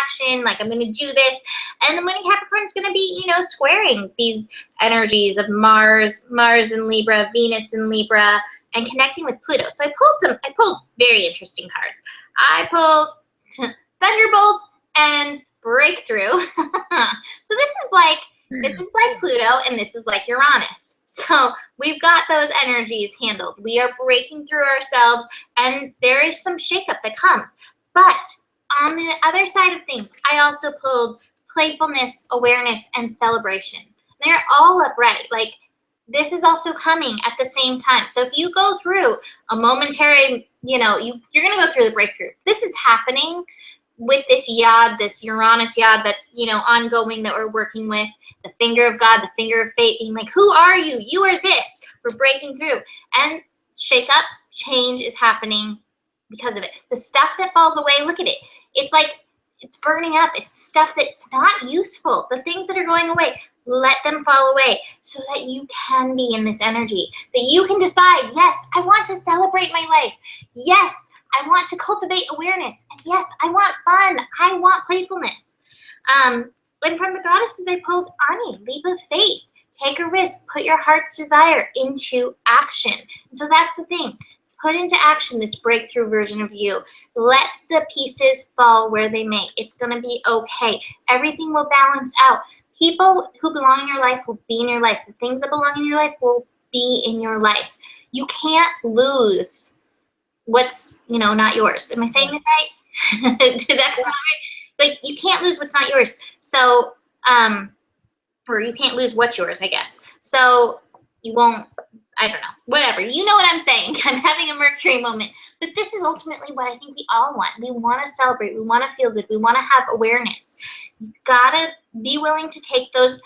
action, like I'm going to do this. And the Moon in Capricorn is going to be, you know, squaring these energies of Mars in Libra, Venus in Libra, and connecting with Pluto. So I pulled very interesting cards. I pulled Thunderbolt and Breakthrough. So this is like Pluto, and this is like Uranus. So we've got those energies handled. We are breaking through ourselves, and there is some shakeup that comes. But on the other side of things, I also pulled playfulness, awareness, and celebration. They're all upright. Like, this is also coming at the same time. So if you go through a momentary, you know, you're going to go through the breakthrough. This is happening with this yod, this Uranus yod that's, you know, ongoing, that we're working with, the finger of God, the finger of fate, being like, who are you? You are this. We're breaking through. And shake up, change is happening because of it. The stuff that falls away, look at it. It's like, it's burning up. It's stuff that's not useful. The things that are going away, let them fall away so that you can be in this energy, that you can decide, yes, I want to celebrate my life. Yes, I want to cultivate awareness. And yes, I want fun. I want playfulness. And from the goddesses, I pulled Ani, leap of faith. Take a risk. Put your heart's desire into action. And so that's the thing. Put into action this breakthrough version of you. Let the pieces fall where they may. It's going to be okay. Everything will balance out. People who belong in your life will be in your life. The things that belong in your life will be in your life. You can't lose what's, you know, not yours. Am I saying this right? That's not right. Like, you can't lose what's not yours. So, or you can't lose what's yours, I guess. So you won't, I don't know, whatever. You know what I'm saying. I'm having a Mercury moment. But this is ultimately what I think we all want. We want to celebrate. We want to feel good. We want to have awareness. You've got to be willing to take those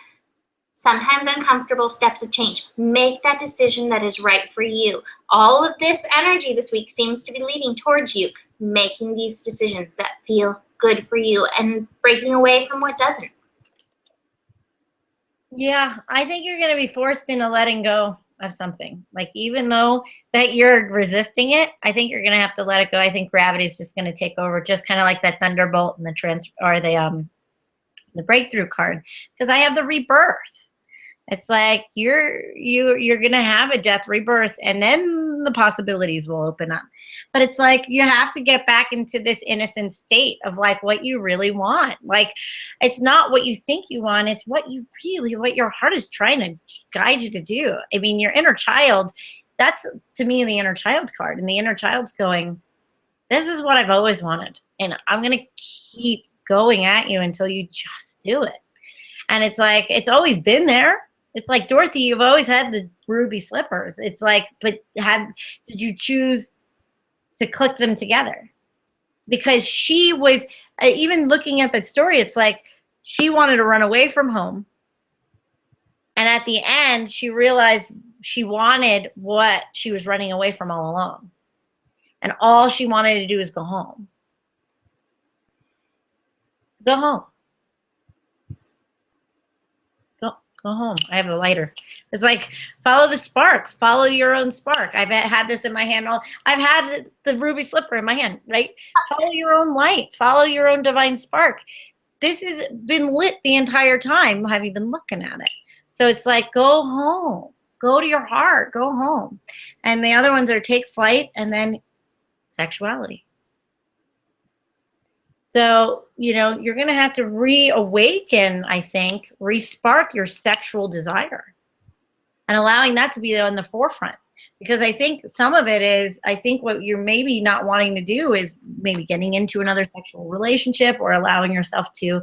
sometimes uncomfortable steps of change. Make that decision that is right for you. All of this energy this week seems to be leading towards you, making these decisions that feel good for you and breaking away from what doesn't. Yeah, I think you're going to be forced into letting go of something. Like, even though that you're resisting it, I think you're going to have to let it go. I think gravity is just going to take over, just kind of like that thunderbolt and the breakthrough card, because I have the rebirth. It's like you're going to have a death rebirth, and then the possibilities will open up. But it's like you have to get back into this innocent state of like what you really want. Like, it's not what you think you want. It's what your heart is trying to guide you to do. I mean, your inner child, that's to me the inner child card. And the inner child's going, this is what I've always wanted. And I'm going to keep going at you until you just do it. And it's like, it's always been there. It's like, Dorothy, you've always had the ruby slippers. It's like, but did you choose to click them together? Because she was, even looking at that story, it's like she wanted to run away from home. And at the end, she realized she wanted what she was running away from all along. And all she wanted to do is go home. So go home. Go home. I have a lighter. It's like, follow the spark. Follow your own spark. I've had this in my hand. I've had the ruby slipper in my hand, right? Follow your own light. Follow your own divine spark. This has been lit the entire time. Have you been looking at it? So it's like, go home. Go to your heart. Go home. And the other ones are take flight and then sexuality. So, you know, you're going to have to reawaken, I think, respark your sexual desire and allowing that to be on the forefront. Because I think some of it is, I think what you're maybe not wanting to do is maybe getting into another sexual relationship or allowing yourself to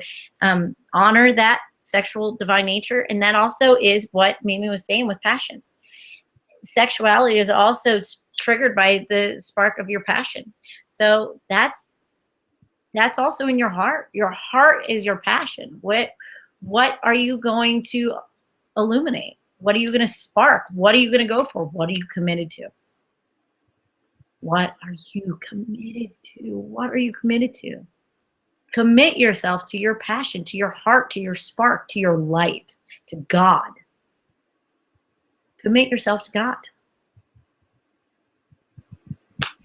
honor that sexual divine nature. And that also is what Mimi was saying with passion. Sexuality is also triggered by the spark of your passion. So that's also in your heart. Your heart is your passion. What are you going to illuminate? What are you going to spark? What are you going to go for? What are you committed to? What are you committed to? What are you committed to? Commit yourself to your passion, to your heart, to your spark, to your light, to God. Commit yourself to God.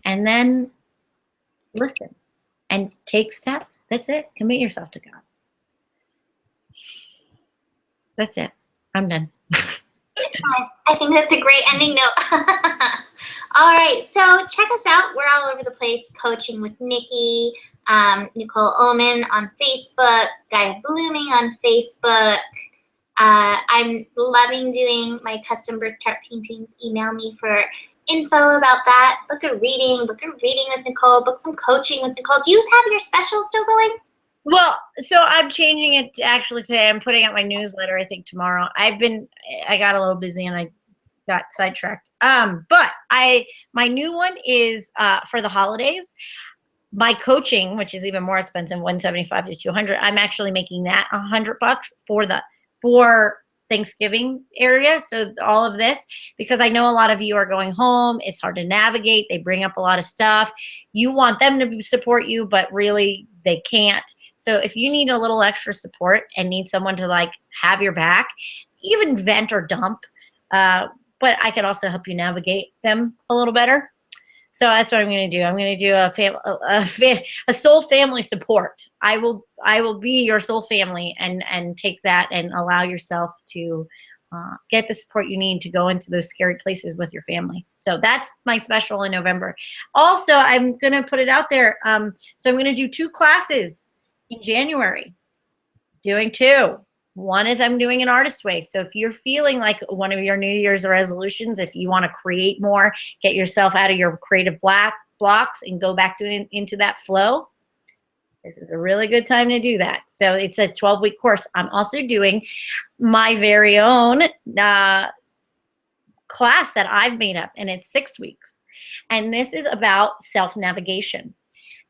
And then listen. and take steps. That's it. Commit yourself to God. That's it. I'm done. Excellent. I think that's a great ending note. All right, so check us out. We're all over the place. Coaching with Nikki, Nicole Oman on Facebook, Gaia Blooming on Facebook. I'm loving doing my custom birth chart paintings. Email me for info about that. Book a reading with Nicole, book some coaching with Nicole. Do you have your special still going? Well, so I'm changing it actually today. I'm putting out my newsletter, I think, tomorrow. I got a little busy and I got sidetracked. But my new one is for the holidays. My coaching, which is even more expensive, $175 to $200. I'm actually making that $100 for Thanksgiving area. So all of this, because I know a lot of you are going home. It's hard to navigate. They bring up a lot of stuff. You want them to support you, but really they can't. So if you need a little extra support and need someone to like have your back, even vent or dump, but I could also help you navigate them a little better. So that's what I'm going to do. I'm going to do a soul family support. I will be your soul family and take that and allow yourself to get the support you need to go into those scary places with your family. So that's my special in November. Also, I'm going to put it out there. So I'm going to do 2 classes in January. Doing 2. One is I'm doing an artist way. So if you're feeling like one of your New Year's resolutions, if you want to create more, get yourself out of your creative blocks and go back to into that flow, this is a really good time to do that. So it's a 12-week course. I'm also doing my very own class that I've made up, and it's 6 weeks. And this is about self-navigation.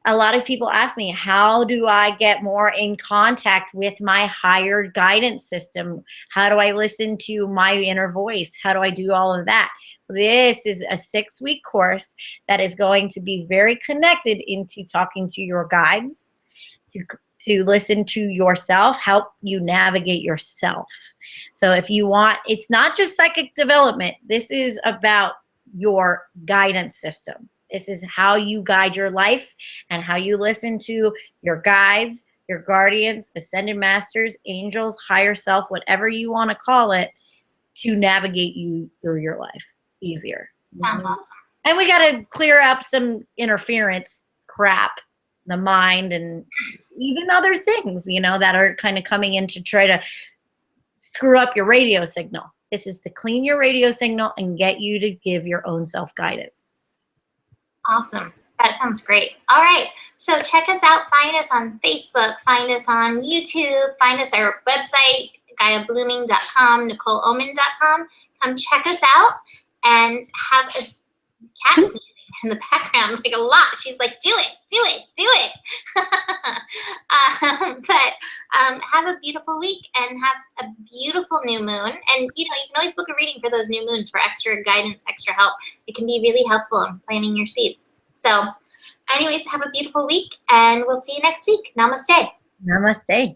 A lot of people ask me, how do I get more in contact with my higher guidance system? How do I listen to my inner voice? How do I do all of that? This is a 6-week course that is going to be very connected into talking to your guides, to listen to yourself, help you navigate yourself. So if you want, it's not just psychic development. This is about your guidance system. This is how you guide your life and how you listen to your guides, your guardians, ascended masters, angels, higher self, whatever you want to call it, to navigate you through your life easier. Sounds awesome. And we got to clear up some interference crap, the mind, and even other things, that are kind of coming in to try to screw up your radio signal. This is to clean your radio signal and get you to give your own self-guidance. Awesome. That sounds great. All right. So check us out. Find us on Facebook. Find us on YouTube. Find us our website, GaiaBlooming.com, NicoleOman.com. Come check us out and have a cat sneezing in the background, like a lot. She's like, do it, do it, do it. Have a beautiful week and have a beautiful new moon. And, you can always book a reading for those new moons for extra guidance, extra help. It can be really helpful in planting your seeds. So anyways, have a beautiful week and we'll see you next week. Namaste. Namaste.